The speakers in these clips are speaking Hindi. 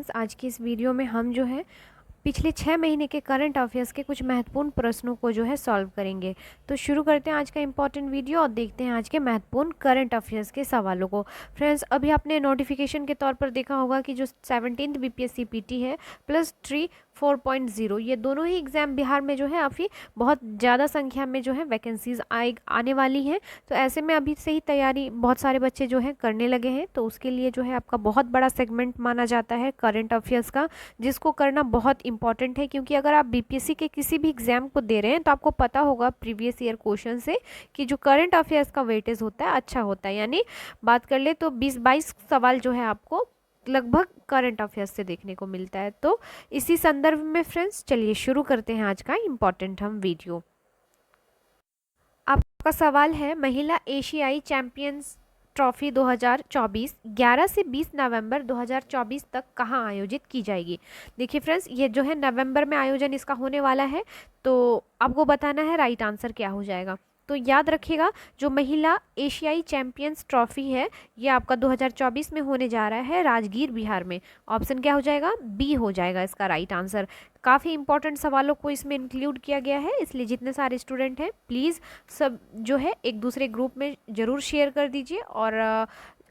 फ्रेंड्स, आज की इस वीडियो में हम जो है पिछले 6 महीने के करंट अफेयर्स के कुछ महत्वपूर्ण प्रश्नों को जो है सॉल्व करेंगे। तो शुरू करते हैं आज का इम्पॉर्टेंट वीडियो और देखते हैं आज के महत्वपूर्ण करंट अफेयर्स के सवालों को। फ्रेंड्स, अभी आपने नोटिफिकेशन के तौर पर देखा होगा कि जो 17th बीपीएससी पीटी है प्लस 3 4.0 ये दोनों ही एग्ज़ाम बिहार में जो है अभी बहुत ज़्यादा संख्या में जो है वैकेंसीज आने वाली हैं। तो ऐसे में अभी से ही तैयारी बहुत सारे बच्चे जो है करने लगे हैं। तो उसके लिए जो है आपका बहुत बड़ा सेगमेंट माना जाता है करंट अफेयर्स का, जिसको करना बहुत इंपॉर्टेंट है, क्योंकि अगर आप बीपीएससी के किसी भी एग्जाम को दे रहे हैं तो आपको पता होगा प्रीवियस ईयर क्वेश्चन से कि जो करंट अफेयर्स का वेटेज होता है अच्छा होता है। यानी बात कर ले तो 20-22 सवाल जो है आपको लगभग करंट अफेयर्स से देखने को मिलता है। तो इसी संदर्भ में फ्रेंड्स चलिए शुरू करते हैं आज का इम्पॉर्टेंट हम वीडियो। आपका सवाल है, महिला एशियाई चैंपियंस ट्रॉफी 2024 11 से 20 नवंबर 2024 तक कहाँ आयोजित की जाएगी। देखिए फ्रेंड्स, ये जो है नवंबर में आयोजन इसका होने वाला है, तो आपको बताना है राइट आंसर क्या हो जाएगा। तो याद रखिएगा, जो महिला एशियाई चैंपियंस ट्रॉफी है ये आपका 2024 में होने जा रहा है राजगीर बिहार में। ऑप्शन क्या हो जाएगा, बी हो जाएगा इसका राइट आंसर। काफ़ी इंपॉर्टेंट सवालों को इसमें इंक्लूड किया गया है, इसलिए जितने सारे स्टूडेंट हैं प्लीज़ सब जो है एक दूसरे ग्रुप में ज़रूर शेयर कर दीजिए। और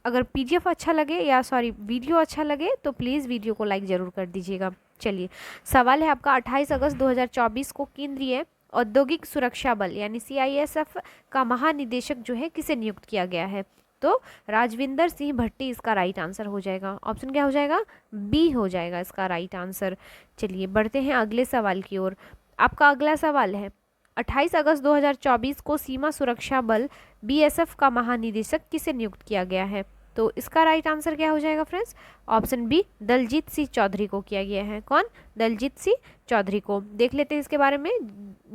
अगर पीडीएफ अच्छा लगे या वीडियो अच्छा लगे तो प्लीज़ वीडियो को लाइक ज़रूर कर दीजिएगा। चलिए, सवाल है आपका, 28 अगस्त 2024 को केंद्रीय औद्योगिक सुरक्षा बल यानी सीआईएसएफ का महानिदेशक जो है किसे नियुक्त किया गया है। तो राजविंदर सिंह भट्टी इसका राइट आंसर हो जाएगा। ऑप्शन क्या हो जाएगा, बी हो जाएगा इसका राइट आंसर। चलिए बढ़ते हैं अगले सवाल की ओर। आपका अगला सवाल है, 28 अगस्त 2024 को सीमा सुरक्षा बल बीएसएफ का महानिदेशक किसे नियुक्त किया गया है। तो इसका राइट आंसर क्या हो जाएगा friends, option B Daljit Singh Chaudhary को किया गया है। कौन, दलजीत सिंह चौधरी को। देख लेते हैं इसके बारे में।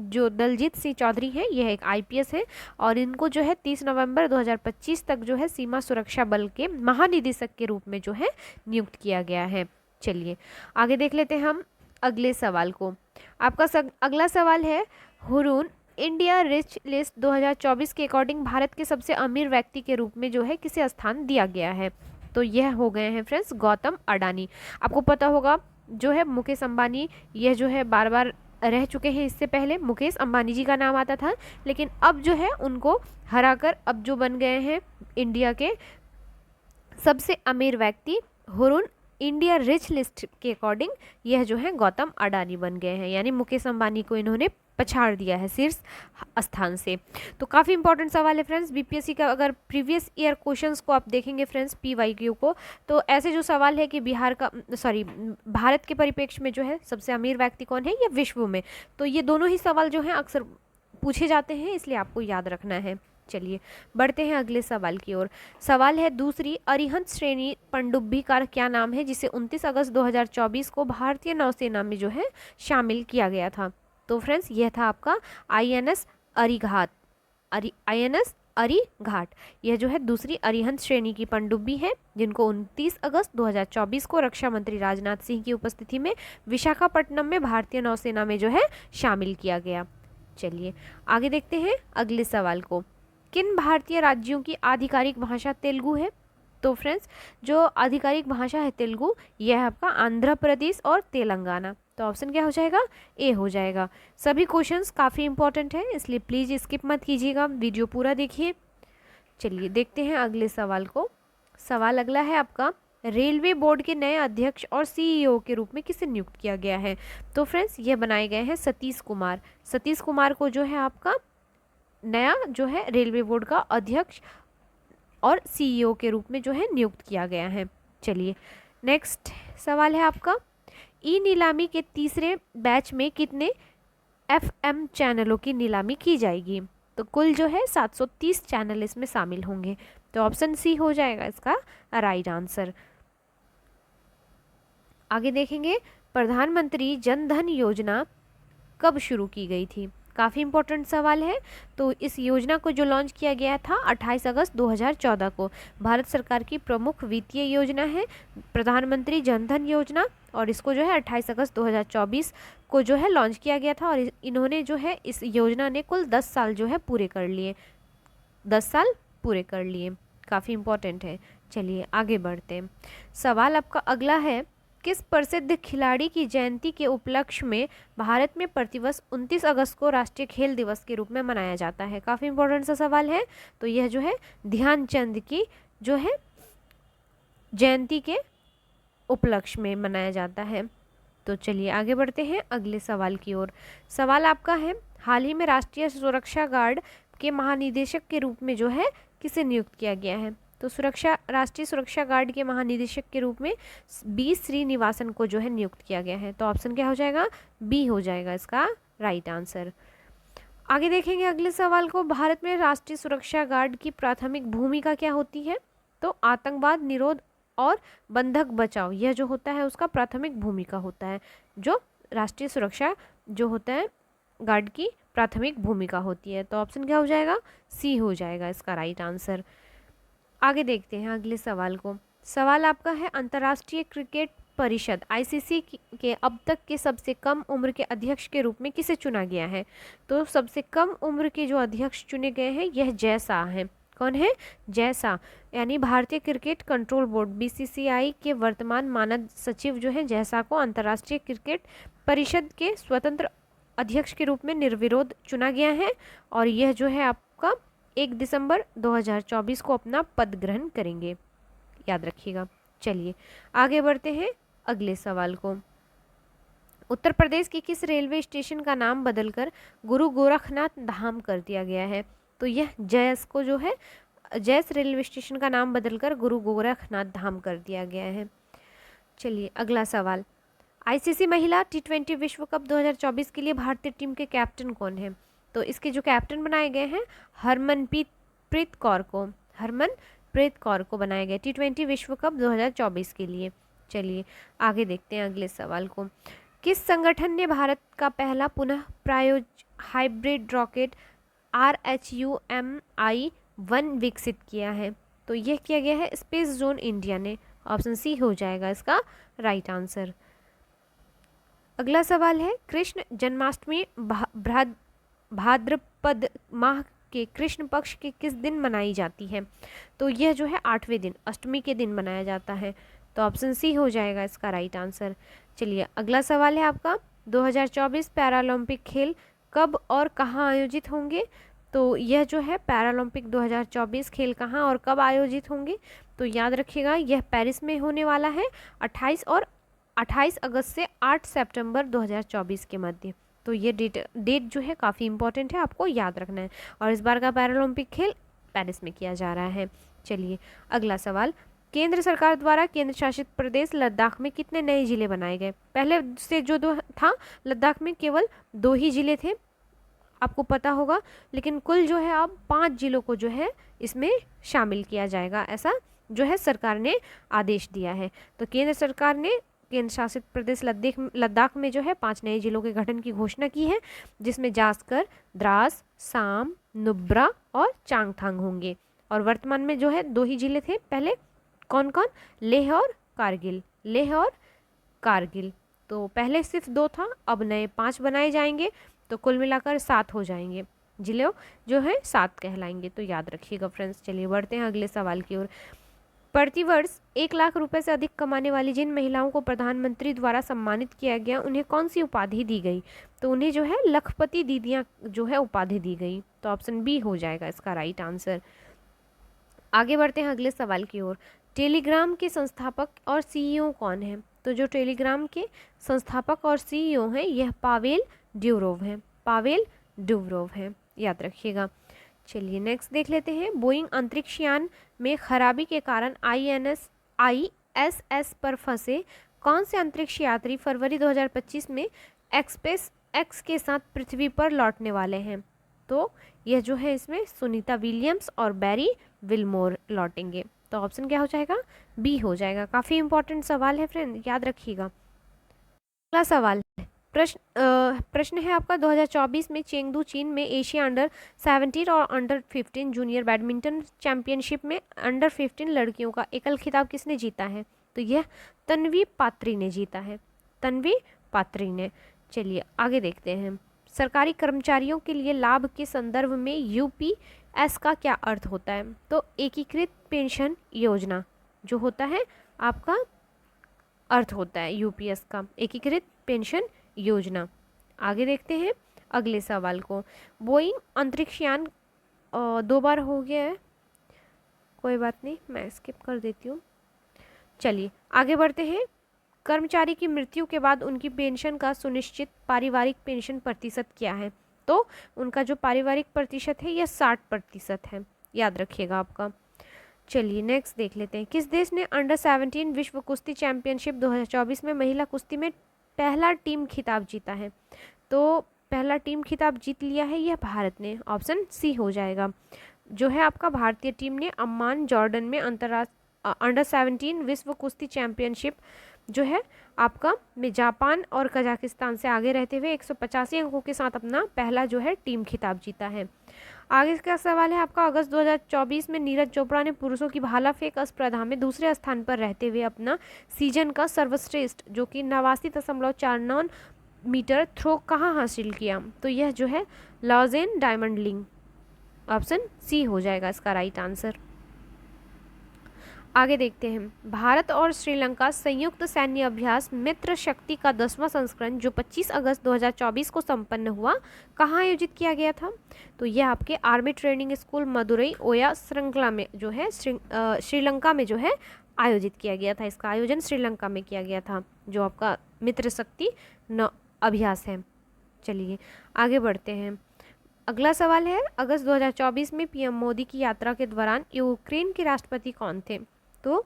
जो दलजीत सिंह चौधरी है यह एक आईपीएस है और इनको जो है 30 नवंबर 2025 तक जो है सीमा सुरक्षा बल के महानिदेशक के रूप में जो है नियुक्त किया गया है। चलिए आगे देख लेते हैं हम अगले सवाल को। आपका अगला सवाल है, हुरून इंडिया रिच लिस्ट 2024 के अकॉर्डिंग भारत के सबसे अमीर व्यक्ति के रूप में जो है किसे स्थान दिया गया है। तो यह हो गए हैं फ्रेंड्स गौतम अडानी। आपको पता होगा जो है मुकेश अंबानी, यह जो है बार बार रह चुके हैं। इससे पहले मुकेश अंबानी जी का नाम आता था, लेकिन अब जो है उनको हराकर अब जो बन गए हैं इंडिया के सबसे अमीर व्यक्ति। हुरून इंडिया रिच लिस्ट के अकॉर्डिंग यह जो है गौतम अडानी बन गए हैं, यानी मुकेश अंबानी को इन्होंने पछाड़ दिया है शीर्ष स्थान से। तो काफ़ी इंपॉर्टेंट सवाल है फ्रेंड्स बीपीएससी का। अगर प्रीवियस ईयर क्वेश्चंस को आप देखेंगे फ्रेंड्स पीवाईक्यू को, तो ऐसे जो सवाल है कि भारत के परिप्रेक्ष्य में जो है सबसे अमीर व्यक्ति कौन है या विश्व में, तो ये दोनों ही सवाल जो हैं अक्सर पूछे जाते हैं, इसलिए आपको याद रखना है। चलिए बढ़ते हैं अगले सवाल की ओर। सवाल है, दूसरी अरिहंत श्रेणी पनडुब्बी का क्या नाम है जिसे 29 अगस्त 2024 को भारतीय नौसेना में जो है शामिल किया गया था। तो फ्रेंड्स यह था आपका आईएनएस अरिघाट। आईएनएस अरिघाट यह जो है दूसरी अरिहंत श्रेणी की पनडुब्बी है, जिनको 29 अगस्त 2024 को रक्षा मंत्री राजनाथ सिंह की उपस्थिति में विशाखापट्टनम में भारतीय नौसेना में जो है शामिल किया गया। चलिए आगे देखते हैं अगले सवाल को। किन भारतीय राज्यों की आधिकारिक भाषा तेलुगु है। तो फ्रेंड्स जो आधिकारिक भाषा है तेलुगु, यह है आपका आंध्र प्रदेश और तेलंगाना। तो ऑप्शन क्या हो जाएगा, ए हो जाएगा। सभी क्वेश्चंस काफ़ी इंपॉर्टेंट है, इसलिए प्लीज़ स्किप मत कीजिएगा, वीडियो पूरा देखिए। चलिए देखते हैं अगले सवाल को। सवाल अगला है आपका, रेलवे बोर्ड के नए अध्यक्ष और सीईओ के रूप में किसे नियुक्त किया गया है। तो फ्रेंड्स ये बनाए गए हैं सतीश कुमार। सतीश कुमार को जो है आपका नया जो है रेलवे बोर्ड का अध्यक्ष और सीईओ के रूप में जो है नियुक्त किया गया है। चलिए नेक्स्ट सवाल है आपका, ई नीलामी के तीसरे बैच में कितने एफएम चैनलों की नीलामी की जाएगी। तो कुल जो है 730 चैनल इसमें शामिल होंगे। तो ऑप्शन सी हो जाएगा इसका राइट आंसर। आगे देखेंगे, प्रधानमंत्री जन धन योजना कब शुरू की गई थी। काफ़ी इंपॉर्टेंट सवाल है। तो इस योजना को जो लॉन्च किया गया था 28 अगस्त 2014 को। भारत सरकार की प्रमुख वित्तीय योजना है प्रधानमंत्री जन धन योजना, और इसको जो है 28 अगस्त 2024 को जो है लॉन्च किया गया था। और इन्होंने जो है इस योजना ने कुल 10 साल जो है पूरे कर लिए, 10 साल पूरे कर लिए। काफ़ी इंपॉर्टेंट है। चलिए आगे बढ़ते हैं। सवाल आपका अगला है, किस प्रसिद्ध खिलाड़ी की जयंती के उपलक्ष्य में भारत में प्रतिवर्ष 29 अगस्त को राष्ट्रीय खेल दिवस के रूप में मनाया जाता है? काफ़ी इंपॉर्टेंट सा सवाल है। तो यह जो है ध्यानचंद की जो है जयंती के उपलक्ष्य में मनाया जाता है। तो चलिए आगे बढ़ते हैं अगले सवाल की ओर। सवाल आपका है, हाल ही में राष्ट्रीय सुरक्षा गार्ड के महानिदेशक के रूप में जो है किसे नियुक्त किया गया है? तो राष्ट्रीय सुरक्षा गार्ड के महानिदेशक के रूप में बी श्रीनिवासन को जो है नियुक्त किया गया है। तो ऑप्शन क्या हो जाएगा? बी हो जाएगा इसका राइट आंसर। आगे देखेंगे अगले सवाल को। भारत में राष्ट्रीय सुरक्षा गार्ड की प्राथमिक भूमिका क्या होती है? तो आतंकवाद निरोध और बंधक बचाव, यह जो होता है उसका प्राथमिक भूमिका होता है। जो राष्ट्रीय सुरक्षा जो होता है गार्ड की प्राथमिक भूमिका होती है। तो ऑप्शन क्या हो जाएगा? सी हो जाएगा इसका राइट आंसर। आगे देखते हैं अगले सवाल को। सवाल आपका है, अंतर्राष्ट्रीय क्रिकेट परिषद आईसीसी के अब तक के सबसे कम उम्र के अध्यक्ष के रूप में किसे चुना गया है? तो सबसे कम उम्र के जो अध्यक्ष चुने गए हैं यह जय शाह हैं। कौन है? जय शाह, यानी भारतीय क्रिकेट कंट्रोल बोर्ड बीसीसीआई के वर्तमान मानद सचिव जो है जय शाह को अंतर्राष्ट्रीय क्रिकेट परिषद के स्वतंत्र अध्यक्ष के रूप में निर्विरोध चुना गया है और यह जो है आपका 1 दिसंबर 2024 को अपना पद ग्रहण करेंगे, याद रखिएगा। चलिए आगे बढ़ते हैं अगले सवाल को। उत्तर प्रदेश के किस रेलवे स्टेशन का नाम बदलकर गुरु गोरखनाथ धाम कर दिया गया है? तो यह जयस को जो है जयस रेलवे स्टेशन का नाम बदलकर गुरु गोरखनाथ धाम कर दिया गया है। चलिए अगला सवाल, आईसीसी महिला T20 विश्व कप 2024 के लिए भारतीय टीम के कैप्टन कौन है? तो इसके जो कैप्टन बनाए गए हैं हरमनप्रीत कौर को बनाया गया T20 विश्व कप 2024 के लिए। चलिए आगे देखते हैं अगले सवाल को। किस संगठन ने भारत का पहला पुनः प्रायोजित हाइब्रिड रॉकेट RHUMI-1 विकसित किया है? तो यह किया गया है स्पेस जोन इंडिया ने। ऑप्शन सी हो जाएगा इसका राइट आंसर। अगला सवाल है, कृष्ण जन्माष्टमी भाद्रपद माह के कृष्ण पक्ष के किस दिन मनाई जाती है? तो यह जो है 8वें दिन अष्टमी के दिन मनाया जाता है। तो ऑप्शन सी हो जाएगा इसका राइट आंसर। चलिए अगला सवाल है आपका, 2024 पैरालंपिक खेल कब और कहाँ आयोजित होंगे? तो यह जो है पैरालंपिक 2024 खेल कहाँ और कब आयोजित होंगे? तो याद रखिएगा यह पेरिस में होने वाला है 28 अगस्त से 8 सितंबर 2024 के मध्य। तो ये डेट जो है काफ़ी इंपॉर्टेंट है, आपको याद रखना है। और इस बार का पैरालंपिक खेल पेरिस में किया जा रहा है। चलिए अगला सवाल, केंद्र सरकार द्वारा केंद्र शासित प्रदेश लद्दाख में कितने नए जिले बनाए गए? पहले से जो दो था लद्दाख में केवल 2 ही जिले थे, आपको पता होगा, लेकिन कुल जो है अब 5 जिलों को जो है इसमें शामिल किया जाएगा, ऐसा जो है सरकार ने आदेश दिया है। तो केंद्र सरकार ने केंद्र शासित प्रदेश लद्दाख में जो है 5 नए जिलों के गठन की घोषणा की है, जिसमें जास्कर, द्रास, साम, नुब्रा और चांगथांग होंगे। और वर्तमान में जो है 2 ही जिले थे पहले, कौन कौन? लेह और कारगिल। तो पहले सिर्फ 2 था, अब नए 5 बनाए जाएंगे, तो कुल मिलाकर 7 हो जाएंगे जिले जो है 7 कहलाएंगे। तो याद रखिएगा फ्रेंड्स। चलिए बढ़ते हैं अगले सवाल की ओर। प्रतिवर्ष 1 लाख रुपए से अधिक कमाने वाली जिन महिलाओं को प्रधानमंत्री द्वारा सम्मानित किया गया उन्हें कौन सी उपाधि दी गई? तो उन्हें जो है लखपति दीदियाँ जो है उपाधि दी गई। तो ऑप्शन बी हो जाएगा इसका राइट आंसर। आगे बढ़ते हैं अगले सवाल की ओर। टेलीग्राम के संस्थापक और सीईओ कौन है? तो जो टेलीग्राम के संस्थापक और सीईओ हैं यह पावेल ड्यूरोव है, याद रखिएगा। चलिए नेक्स्ट देख लेते हैं। बोइंग अंतरिक्ष यान में खराबी के कारण ISS पर फंसे कौन से अंतरिक्ष यात्री फरवरी 2025 में एक्सप्रेस एक्स के साथ पृथ्वी पर लौटने वाले हैं? तो यह जो है इसमें सुनीता विलियम्स और बैरी विलमोर लौटेंगे। तो ऑप्शन क्या हो जाएगा? बी हो जाएगा। काफ़ी इंपॉर्टेंट सवाल है फ्रेंड, याद रखिएगा। अगला सवाल है, प्रश्न है आपका, 2024 में चेंगडू चीन में एशिया अंडर-17 और अंडर-15 जूनियर बैडमिंटन चैंपियनशिप में अंडर-15 लड़कियों का एकल खिताब किसने जीता है? तो यह तन्वी पात्री ने जीता है, चलिए आगे देखते हैं। सरकारी कर्मचारियों के लिए लाभ के संदर्भ में UPS का क्या अर्थ होता है? तो एकीकृत पेंशन योजना जो होता है आपका अर्थ होता है यूपीएस का, एकीकृत पेंशन योजना। आगे देखते हैं अगले सवाल को। बोइंग अंतरिक्षयान 2 बार हो गया है, कोई बात नहीं, मैं स्किप कर देती हूँ। चलिए आगे बढ़ते हैं। कर्मचारी की मृत्यु के बाद उनकी पेंशन का सुनिश्चित पारिवारिक पेंशन प्रतिशत क्या है? तो उनका जो पारिवारिक प्रतिशत है यह 60% है, याद रखिएगा आपका। चलिए नेक्स्ट देख लेते हैं। किस देश ने अंडर 17 विश्व कुश्ती चैंपियनशिप 2024 में महिला कुश्ती में पहला टीम खिताब जीता है? तो पहला टीम खिताब जीत लिया है यह भारत ने, ऑप्शन सी हो जाएगा। जो है आपका भारतीय टीम ने अम्मान जॉर्डन में अंतर्राष्ट्रीय अंडर 17 विश्व कुश्ती चैंपियनशिप जो है आपका में जापान और कजाकिस्तान से आगे रहते हुए 185 अंकों के साथ अपना पहला जो है टीम खिताब जीता है। आगे का सवाल है आपका। अगस्त 2024 में नीरज चोपड़ा ने पुरुषों की भाला फेंक स्पर्धा में दूसरे स्थान पर रहते हुए अपना सीजन का सर्वश्रेष्ठ जो कि 89.49 मीटर थ्रो कहाँ हासिल किया? तो यह जो है Lausanne Diamond League, option C हो जाएगा इसका राइट आंसर। आगे देखते हैं। भारत और श्रीलंका संयुक्त सैन्य अभ्यास मित्र शक्ति का 10वां संस्करण जो 25 अगस्त 2024 को संपन्न हुआ कहाँ आयोजित किया गया था? तो यह आपके आर्मी ट्रेनिंग स्कूल मदुरई ओया श्रृंखला में जो है श्रीलंका में जो है आयोजित किया गया था। इसका आयोजन श्रीलंका में किया गया था, जो आपका मित्र शक्ति अभ्यास है। चलिए आगे बढ़ते हैं। अगला सवाल है। अगस्त 2024 में पीएम मोदी की यात्रा के दौरान यूक्रेन के राष्ट्रपति कौन थे? तो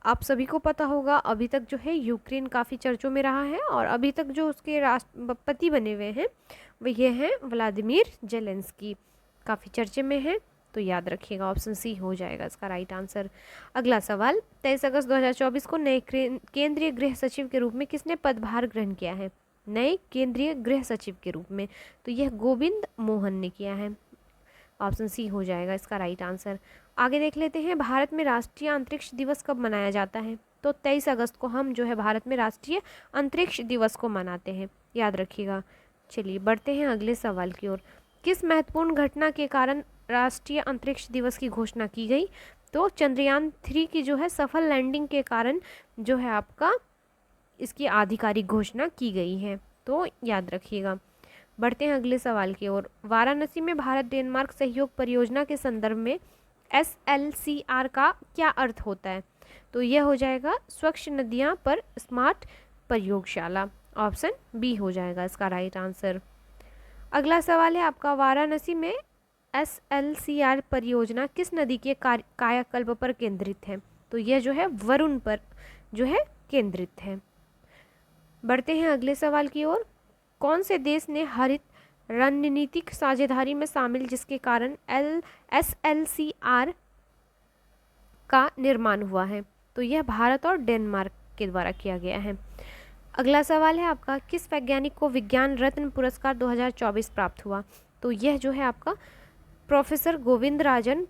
आप सभी को पता होगा अभी तक जो है यूक्रेन काफ़ी चर्चों में रहा है और अभी तक जो उसके राष्ट्रपति बने हुए हैं वो ये हैं व्लादिमीर जेलेंस्की, काफ़ी चर्चे में हैं, तो याद रखिएगा ऑप्शन सी हो जाएगा इसका राइट आंसर। अगला सवाल। 23 अगस्त 2024 को नए केंद्रीय गृह सचिव के रूप में किसने पदभार ग्रहण किया है? नए केंद्रीय गृह सचिव के रूप में तो यह गोविंद मोहन ने किया है, ऑप्शन सी हो जाएगा इसका राइट आंसर। आगे देख लेते हैं। भारत में राष्ट्रीय अंतरिक्ष दिवस कब मनाया जाता है? तो 23 अगस्त को हम जो है भारत में राष्ट्रीय अंतरिक्ष दिवस को मनाते हैं, याद रखिएगा। चलिए बढ़ते हैं अगले सवाल की ओर। किस महत्वपूर्ण घटना के कारण राष्ट्रीय अंतरिक्ष दिवस की घोषणा की गई? तो चंद्रयान 3 की जो है सफल लैंडिंग के कारण जो है आपका इसकी आधिकारिक घोषणा की गई है, तो याद रखिएगा। बढ़ते हैं अगले सवाल की ओर। वाराणसी में भारत डेनमार्क सहयोग परियोजना के संदर्भ में SLCR का क्या अर्थ होता है? तो यह हो जाएगा स्वच्छ नदियां पर स्मार्ट प्रयोगशाला, ऑप्शन बी हो जाएगा इसका राइट आंसर। अगला सवाल है आपका। वाराणसी में SLCR परियोजना किस नदी के कायाकल्प पर केंद्रित है? तो यह जो है वरुण पर जो है केंद्रित है। बढ़ते हैं अगले सवाल की ओर। कौन से देश ने हरित रणनीतिक साझेदारी में शामिल जिसके कारण SLCR का निर्माण हुआ है? तो यह भारत और डेनमार्क के द्वारा किया गया है। अगला सवाल है आपका। किस वैज्ञानिक को विज्ञान रत्न पुरस्कार 2024 प्राप्त हुआ? तो यह जो है आपका प्रोफेसर गोविंदराजन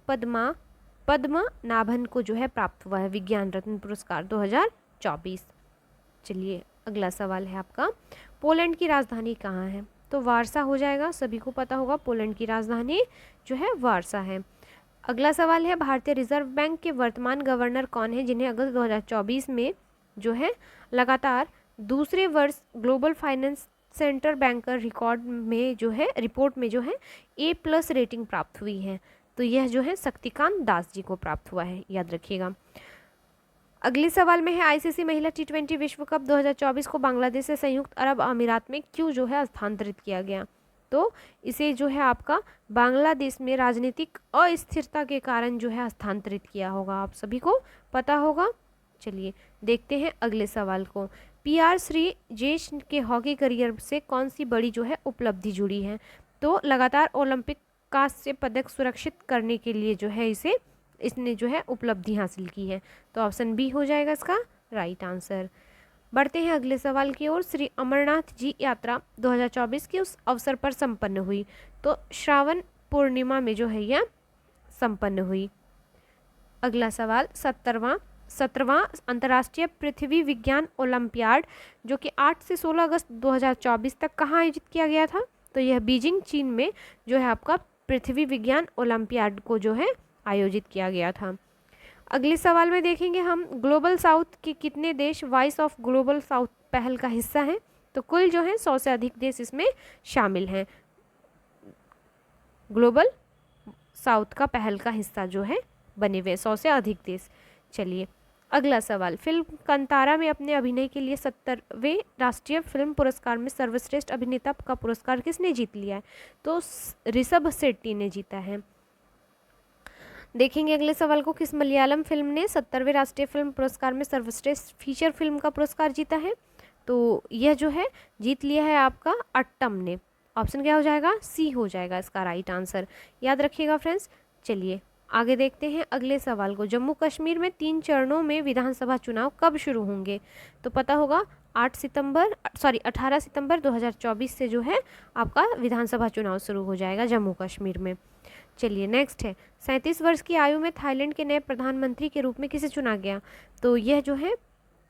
पद्मनाभन को जो है प्राप्त हुआ है विज्ञान रत्न पुरस्कार 2024। चलिए अगला सवाल है आपका। पोलैंड की राजधानी कहाँ है? तो वारसा हो जाएगा, सभी को पता होगा पोलैंड की राजधानी जो है वारसा है। अगला सवाल है। भारतीय रिजर्व बैंक के वर्तमान गवर्नर कौन है जिन्हें अगस्त 2024 में जो है लगातार दूसरे वर्ष global finance centre banker record में जो है रिपोर्ट में जो है A+ रेटिंग प्राप्त हुई है? तो यह जो है शक्तिकांत दास जी को प्राप्त हुआ है, याद रखिएगा। अगले सवाल में है। ICC महिला T20 विश्व कप 2024 को बांग्लादेश से संयुक्त अरब अमीरात में क्यों जो है स्थानांतरित किया गया? तो इसे जो है आपका बांग्लादेश में राजनीतिक अस्थिरता के कारण जो है स्थानांतरित किया होगा, आप सभी को पता होगा। चलिए देखते हैं अगले सवाल को। PR श्रीजेश के हॉकी करियर से कौन सी बड़ी जो है उपलब्धि जुड़ी है? तो लगातार ओलंपिक कांस्य पदक सुरक्षित करने के लिए जो है इसने जो है उपलब्धि हासिल की है, तो ऑप्शन बी हो जाएगा इसका राइट आंसर। बढ़ते हैं अगले सवाल की ओर। श्री अमरनाथ जी यात्रा 2024 के उस अवसर पर संपन्न हुई? तो श्रावण पूर्णिमा में जो है यह संपन्न हुई। अगला सवाल। 17वां अंतर्राष्ट्रीय पृथ्वी विज्ञान ओलंपियाड जो कि 8 से 16 अगस्त 2024 तक कहाँ आयोजित किया गया था? तो यह बीजिंग चीन में जो है आपका पृथ्वी विज्ञान ओलंपियाड को जो है आयोजित किया गया था। अगले सवाल में देखेंगे हम ग्लोबल साउथ के कितने देश वॉइस ऑफ ग्लोबल साउथ पहल का हिस्सा हैं। तो कुल जो है 100 से अधिक देश इसमें शामिल हैं, ग्लोबल साउथ का पहल का हिस्सा जो है बने हुए 100 से अधिक देश। चलिए अगला सवाल, फिल्म कंतारा में अपने अभिनय के लिए 70वें राष्ट्रीय फिल्म पुरस्कार में सर्वश्रेष्ठ अभिनेता का पुरस्कार किसने जीत लिया है? तो ऋषभ शेट्टी ने जीता है। देखेंगे अगले सवाल को, किस मलयालम फिल्म ने 70वें राष्ट्रीय फिल्म पुरस्कार में सर्वश्रेष्ठ फीचर फिल्म का पुरस्कार जीता है? तो यह जो है जीत लिया है आपका अट्टम ने। ऑप्शन क्या हो जाएगा? सी हो जाएगा इसका राइट आंसर, याद रखिएगा फ्रेंड्स। चलिए आगे देखते हैं अगले सवाल को, जम्मू कश्मीर में 3 चरणों में विधानसभा चुनाव कब शुरू होंगे? तो पता होगा 18 सितंबर 2024 से जो है आपका विधानसभा चुनाव शुरू हो जाएगा जम्मू कश्मीर में। चलिए नेक्स्ट है, 37 वर्ष की आयु में थाईलैंड के नए प्रधानमंत्री के रूप में किसे चुना गया? तो यह जो है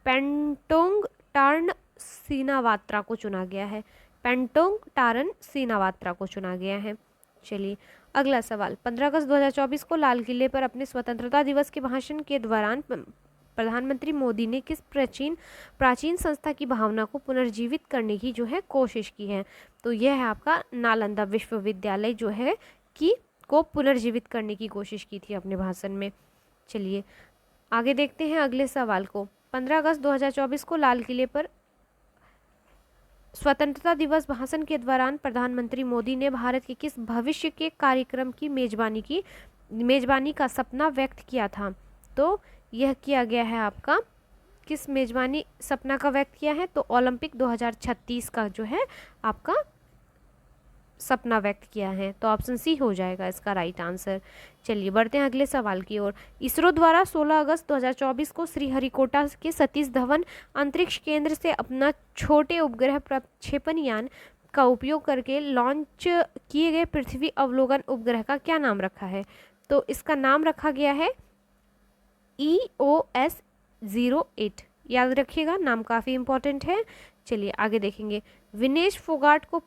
पेंटोंग टार्न सीनावात्रा को चुना गया है, पेंटोंग टारन सीनावात्रा को चुना गया है। चलिए अगला सवाल, 15 अगस्त 2024 को लाल किले पर अपने स्वतंत्रता दिवस के भाषण के दौरान प्रधानमंत्री मोदी ने किस प्राचीन संस्था की भावना को पुनर्जीवित करने की जो है कोशिश की है? तो यह है आपका नालंदा विश्वविद्यालय जो है को पुनर्जीवित करने की कोशिश की थी अपने भाषण में। चलिए आगे देखते हैं अगले सवाल को, 15 अगस्त 2024 को लाल किले पर स्वतंत्रता दिवस भाषण के दौरान प्रधानमंत्री मोदी ने भारत के किस भविष्य के कार्यक्रम की मेजबानी का सपना व्यक्त किया था? तो यह किया गया है आपका, किस मेजबानी सपना का व्यक्त किया है? तो ओलंपिक 2036 का जो है आपका सपना व्यक्त किया है। तो ऑप्शन सी हो जाएगा इसका राइट आंसर। चलिए बढ़ते हैं अगले सवाल की ओर, इसरो द्वारा 16 अगस्त 2024 को श्रीहरिकोटा के सतीश धवन अंतरिक्ष केंद्र से अपना छोटे उपग्रह प्रक्षेपण यान का उपयोग करके लॉन्च किए गए पृथ्वी अवलोकन उपग्रह का क्या नाम रखा है? तो इसका नाम रखा गया है EOS-08, याद रखिएगा, नाम काफ़ी इंपॉर्टेंट है। चलिए आगे देखेंगे, विनेश फोगाट को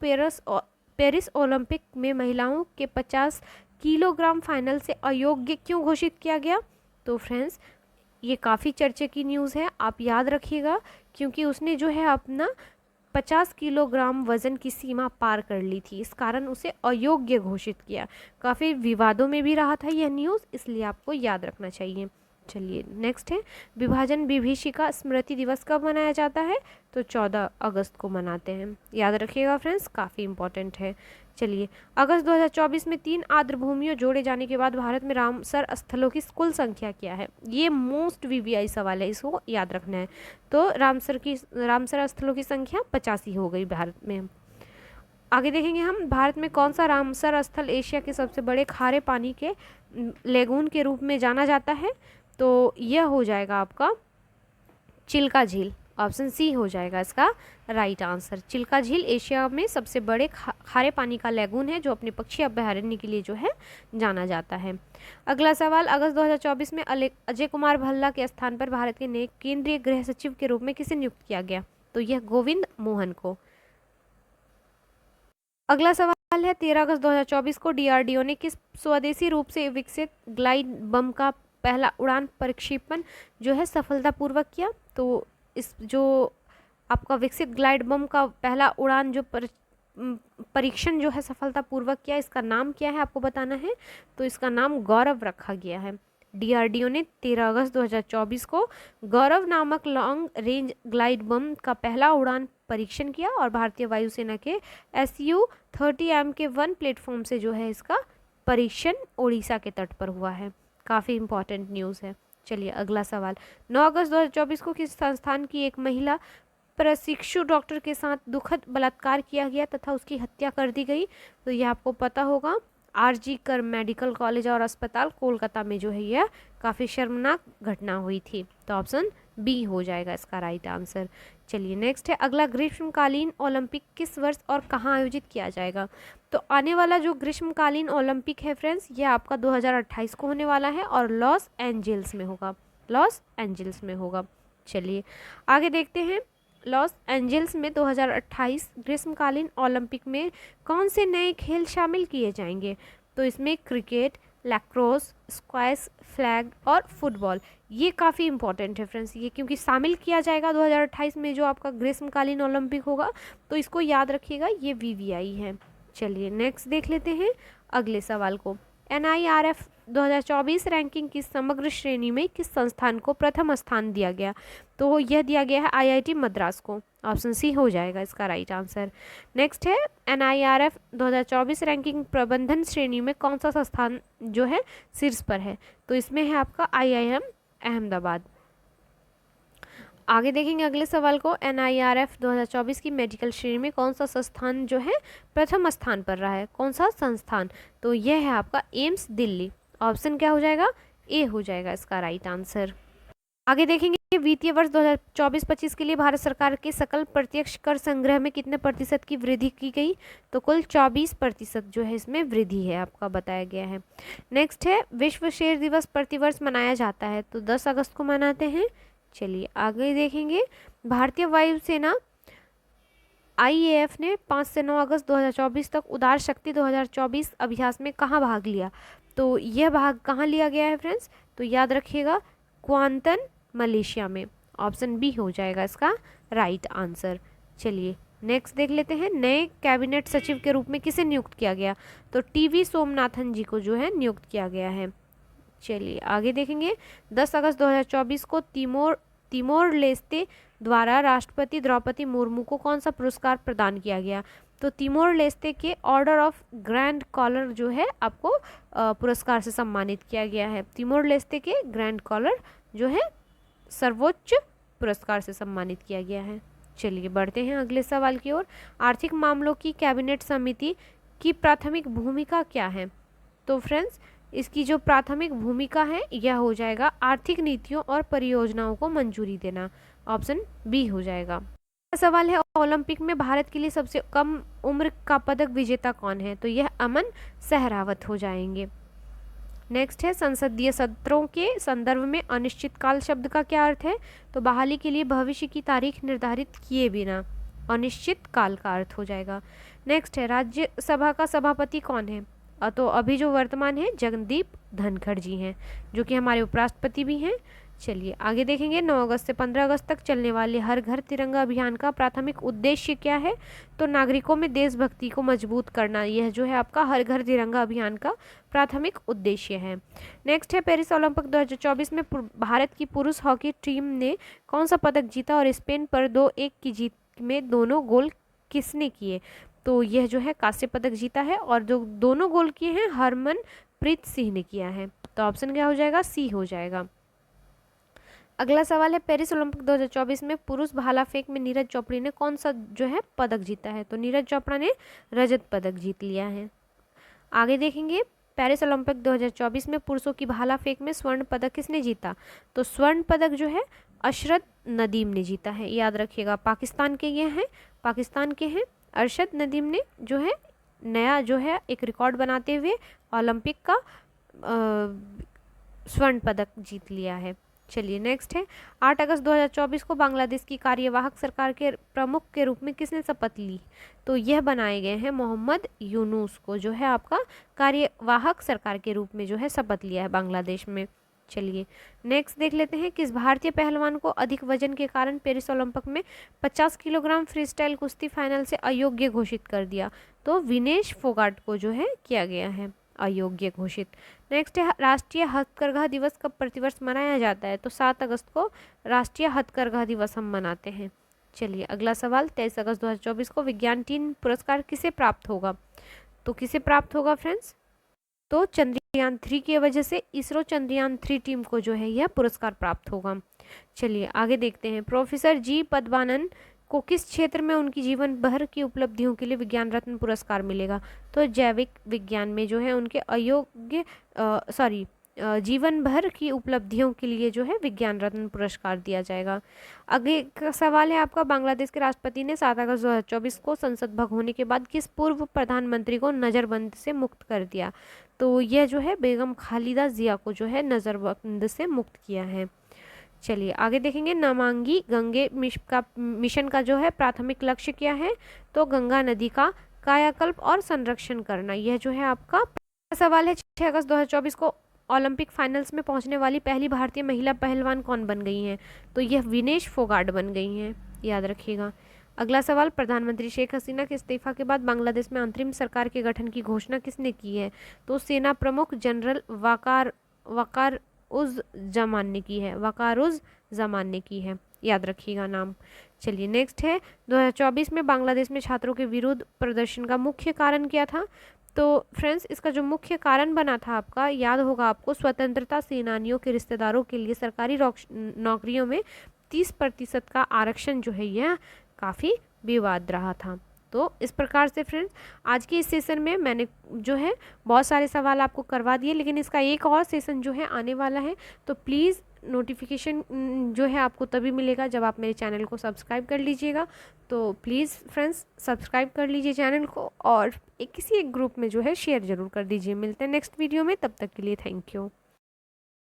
पेरिस ओलंपिक में महिलाओं के 50 किलोग्राम फाइनल से अयोग्य क्यों घोषित किया गया? तो फ्रेंड्स ये काफ़ी चर्चे की न्यूज़ है, आप याद रखिएगा, क्योंकि उसने जो है अपना 50 किलोग्राम वजन की सीमा पार कर ली थी, इस कारण उसे अयोग्य घोषित किया। काफ़ी विवादों में भी रहा था यह न्यूज़, इसलिए आपको याद रखना चाहिए। चलिए नेक्स्ट है, विभाजन विभीषिका स्मृति दिवस कब मनाया जाता है? तो 14 अगस्त को मनाते हैं, याद रखिएगा फ्रेंड्स, काफ़ी इंपॉर्टेंट है। चलिए अगस्त 2024 में 3 आर्द्रभूमियों जोड़े जाने के बाद भारत में रामसर स्थलों की कुल संख्या क्या है? ये मोस्ट वीवीआई सवाल है, इसको याद रखना है। तो रामसर स्थलों की संख्या 85 हो गई भारत में। आगे देखेंगे हम, भारत में कौन सा रामसर स्थल एशिया के सबसे बड़े खारे पानी के लेगून के रूप में जाना जाता है? तो यह हो जाएगा आपका चिल्का झील, ऑप्शन सी हो जाएगा इसका राइट आंसर। चिल्का झील एशिया में सबसे बड़े खारे पानी का लेगून है जो अपने पक्षी अभयारण्य के लिए जो है जाना जाता है। अगला सवाल, अगस्त 2024 में अजय कुमार भल्ला के स्थान पर भारत के नए केंद्रीय गृह सचिव के रूप में किसे नियुक्त किया गया? तो यह गोविंद मोहन को। अगला सवाल है, 13 अगस्त 2024 को डीआरडीओ ने किस स्वदेशी रूप से विकसित ग्लाइड बम का पहला उड़ान प्रक्षेपण जो है सफलतापूर्वक किया? तो इस जो आपका विकसित ग्लाइड बम का पहला उड़ान जो परीक्षण जो है सफलतापूर्वक किया, इसका नाम क्या है आपको बताना है। तो इसका नाम गौरव रखा गया है। डीआरडीओ ने 13 अगस्त 2024 को गौरव नामक लॉन्ग रेंज ग्लाइड बम का पहला उड़ान परीक्षण किया और भारतीय वायुसेना के SU-30M के 1 प्लेटफॉर्म से जो है इसका परीक्षण ओडिशा के तट पर हुआ है। काफ़ी इंपॉर्टेंट न्यूज़ है। चलिए अगला सवाल, 9 अगस्त 2024 को किस संस्थान की एक महिला प्रशिक्षु डॉक्टर के साथ दुखद बलात्कार किया गया तथा उसकी हत्या कर दी गई? तो यह आपको पता होगा, RG कर मेडिकल कॉलेज और अस्पताल कोलकाता में जो है यह काफ़ी शर्मनाक घटना हुई थी। तो ऑप्शन बी हो जाएगा इसका राइट आंसर। चलिए नेक्स्ट है, अगला ग्रीष्मकालीन ओलंपिक किस वर्ष और कहाँ आयोजित किया जाएगा? तो आने वाला जो ग्रीष्मकालीन ओलंपिक है फ्रेंड्स, यह आपका 2028 को होने वाला है और लॉस एंजल्स में होगा, लॉस एंजल्स में होगा। चलिए आगे देखते हैं, लॉस एंजल्स में 2028 ग्रीष्मकालीन ओलंपिक में कौन से नए खेल शामिल किए जाएंगे? तो इसमें क्रिकेट, लैक्रोस, स्क्वैश, फ्लैग और फुटबॉल। ये काफ़ी इंपॉर्टेंट है फ्रेंड्स, ये क्योंकि शामिल किया जाएगा 2028 में जो आपका ग्रीष्मकालीन ओलंपिक होगा, तो इसको याद रखिएगा, ये वीवीआई है। चलिए नेक्स्ट देख लेते हैं अगले सवाल को। NIRF 2024 रैंकिंग की समग्र श्रेणी में किस संस्थान को प्रथम स्थान दिया गया? तो यह दिया गया है IIT मद्रास को। ऑप्शन सी हो जाएगा इसका राइट आंसर। नेक्स्ट है NIRF 2024 रैंकिंग प्रबंधन श्रेणी में कौन सा संस्थान जो है शीर्ष पर है? तो इसमें है आपका IIM अहमदाबाद। आगे देखेंगे अगले सवाल को। NIRF 2024 की मेडिकल श्रेणी में कौन सा संस्थान जो है प्रथम स्थान पर रहा है? कौन सा संस्थान? तो यह है आपका एम्स दिल्ली। ऑप्शन क्या हो जाएगा? ए हो जाएगा इसका राइट आंसर। आगे देखेंगे वित्तीय वर्ष 2024-25 के लिए भारत सरकार के सकल प्रत्यक्ष कर संग्रह में कितने प्रतिशत की वृद्धि की गई? तो कुल 24% जो है इसमें वृद्धि है आपका बताया गया है। नेक्स्ट है विश्व शेर दिवस प्रतिवर्ष मनाया जाता है, तो 10 अगस्त को मनाते हैं। चलिए आगे देखेंगे। भारतीय वायुसेना IAF ने 5 से 9 अगस्त 2024 तक उदार शक्ति 2024 अभ्यास में कहाँ भाग लिया? तो यह भाग कहाँ लिया गया है फ्रेंड्स? तो याद रखिएगा क्वांटन मलेशिया में। ऑप्शन बी हो जाएगा इसका राइट आंसर। चलिए नेक्स्ट देख लेते हैं। नए कैबिनेट सचिव के रूप में किसे नियुक्त किया गया? तो TV सोमनाथन जी को जो है नियुक्त किया गया है। चलिए आगे देखेंगे। 10 अगस्त 2024 को तिमोर लेस्ते द्वारा राष्ट्रपति द्रौपदी मुर्मू को कौन सा पुरस्कार प्रदान किया गया? तो तिमोर लेस्ते के ऑर्डर ऑफ ग्रैंड कॉलर जो है आपको पुरस्कार से सम्मानित किया गया है। तिमोर लेस्ते के ग्रैंड कॉलर जो है सर्वोच्च पुरस्कार से सम्मानित किया गया है। चलिए बढ़ते हैं अगले सवाल की ओर। आर्थिक मामलों की कैबिनेट समिति की प्राथमिक भूमिका क्या है? तो फ्रेंड्स इसकी जो प्राथमिक भूमिका है यह हो जाएगा आर्थिक नीतियों और परियोजनाओं को मंजूरी देना। ऑप्शन बी हो जाएगा। सवाल है ओलंपिक में भारत के लिए सबसे कम उम्र का पदक विजेता कौन है? तो यह अमन सहरावत हो जाएंगे। नेक्स्ट है संसदीय सत्रों के संदर्भ में अनिश्चितकाल शब्द का क्या अर्थ है? तो बहाली के लिए भविष्य की तारीख निर्धारित किए बिना अनिश्चित काल का अर्थ हो जाएगा। नेक्स्ट है राज्यसभा का सभापति कौन है? तो अभी जो वर्तमान है जगदीप धनखड़ जी हैं, जो कि हमारे उपराष्ट्रपति भी हैं। चलिए आगे देखेंगे। 9 अगस्त से 15 अगस्त तक चलने वाले हर घर तिरंगा अभियान का प्राथमिक उद्देश्य क्या है? तो नागरिकों में देशभक्ति को मजबूत करना, यह जो है आपका हर घर तिरंगा अभियान का प्राथमिक उद्देश्य है। नेक्स्ट है पेरिस ओलंपिक 2024 में भारत की पुरुष हॉकी टीम ने कौन सा पदक जीता और स्पेन पर 2-1 की जीत में दोनों गोल किसने किए? तो यह जो है कांस्य पदक जीता है और जो दोनों गोल किए हैं हरमनप्रीत सिंह ने किया है। तो ऑप्शन क्या हो जाएगा? सी हो जाएगा। अगला सवाल है पेरिस ओलंपिक 2024 में पुरुष भाला फेंक में नीरज चोपड़ा ने कौन सा जो है पदक जीता है? तो नीरज चोपड़ा ने रजत पदक जीत लिया है। आगे देखेंगे। पेरिस ओलंपिक 2024 में पुरुषों की भाला फेंक में स्वर्ण पदक किसने जीता? तो स्वर्ण पदक जो है अशरद नदीम ने जीता है। याद रखिएगा पाकिस्तान के ये हैं, पाकिस्तान के हैं। अरशद नदीम ने जो है नया जो है एक रिकॉर्ड बनाते हुए ओलंपिक का स्वर्ण पदक जीत लिया है। चलिए नेक्स्ट है। 8 अगस्त 2024 को बांग्लादेश की कार्यवाहक सरकार के प्रमुख के रूप में किसने शपथ ली? तो यह बनाए गए हैं मोहम्मद यूनुस को जो है आपका कार्यवाहक सरकार के रूप में जो है शपथ लिया है बांग्लादेश में। चलिए नेक्स्ट देख लेते हैं। किस भारतीय पहलवान को अधिक वजन के कारण पेरिस ओलंपिक में 50 किलोग्राम फ्री स्टाइल कुश्ती फाइनल से अयोग्य घोषित कर दिया? तो विनेश फोगाट को जो है किया गया है अयोग्य घोषित। नेक्स्ट है राष्ट्रीय हथकरघा दिवस कब प्रतिवर्ष मनाया जाता है? तो 7 अगस्त को राष्ट्रीय हथकरघा दिवस हम मनाते हैं। चलिए अगला सवाल। 23 अगस्त 2024 को विज्ञान टीम पुरस्कार किसे प्राप्त होगा? तो किसे प्राप्त होगा फ्रेंड्स? तो चंद्रयान 3 की वजह से इसरो चंद्रयान 3 टीम को जो है यह पुरस्कार प्राप्त होगा। चलिए आगे देखते हैं। प्रोफेसर जी पद्मानंद को किस क्षेत्र में उनकी जीवन भर की उपलब्धियों के लिए विज्ञान रत्न पुरस्कार मिलेगा? तो जैविक विज्ञान में जो है उनके जीवन भर की उपलब्धियों के लिए जो है विज्ञान रत्न पुरस्कार दिया जाएगा। अगले का सवाल है आपका। बांग्लादेश के राष्ट्रपति ने 7 अगस्त 2024 को संसद भंग होने के बाद किस पूर्व प्रधानमंत्री को नज़रबंद से मुक्त कर दिया? तो यह जो है बेगम खालिदा जिया को जो है नज़रबंद से मुक्त किया है। चलिए आगे देखेंगे। नमामि गंगे मिशन का जो है प्राथमिक लक्ष्य क्या है? तो गंगा नदी का कायाकल्प और संरक्षण करना, यह जो है आपका सवाल है 6 अगस्त 2024 को ओलंपिक फाइनल्स में पहुंचने वाली पहली भारतीय महिला पहलवान कौन बन गई हैं? तो यह विनेश फोगाट बन गई हैं, याद रखिएगा। अगला सवाल, प्रधानमंत्री शेख हसीना के इस्तीफा के बाद बांग्लादेश में अंतरिम सरकार के गठन की घोषणा किसने की है? तो सेना प्रमुख जनरल वकार उज जमान ने की है, वकार उज जमान ने की है, याद रखिएगा नाम। चलिए नेक्स्ट है, 2024 में बांग्लादेश में छात्रों के विरुद्ध प्रदर्शन का मुख्य कारण क्या था? तो फ्रेंड्स, इसका जो मुख्य कारण बना था आपका, याद होगा आपको, स्वतंत्रता सेनानियों के रिश्तेदारों के लिए सरकारी नौकरियों में 30% का आरक्षण जो है यह काफ़ी विवाद रहा था। तो इस प्रकार से फ्रेंड्स, आज के इस सेशन में मैंने जो है बहुत सारे सवाल आपको करवा दिए, लेकिन इसका एक और सेशन जो है आने वाला है, तो प्लीज़ नोटिफिकेशन जो है आपको तभी मिलेगा जब आप मेरे चैनल को सब्सक्राइब कर लीजिएगा। तो प्लीज़ फ्रेंड्स, सब्सक्राइब कर लीजिए चैनल को और किसी एक ग्रुप में जो है शेयर ज़रूर कर दीजिए। मिलते हैं नेक्स्ट वीडियो में, तब तक के लिए थैंक यू।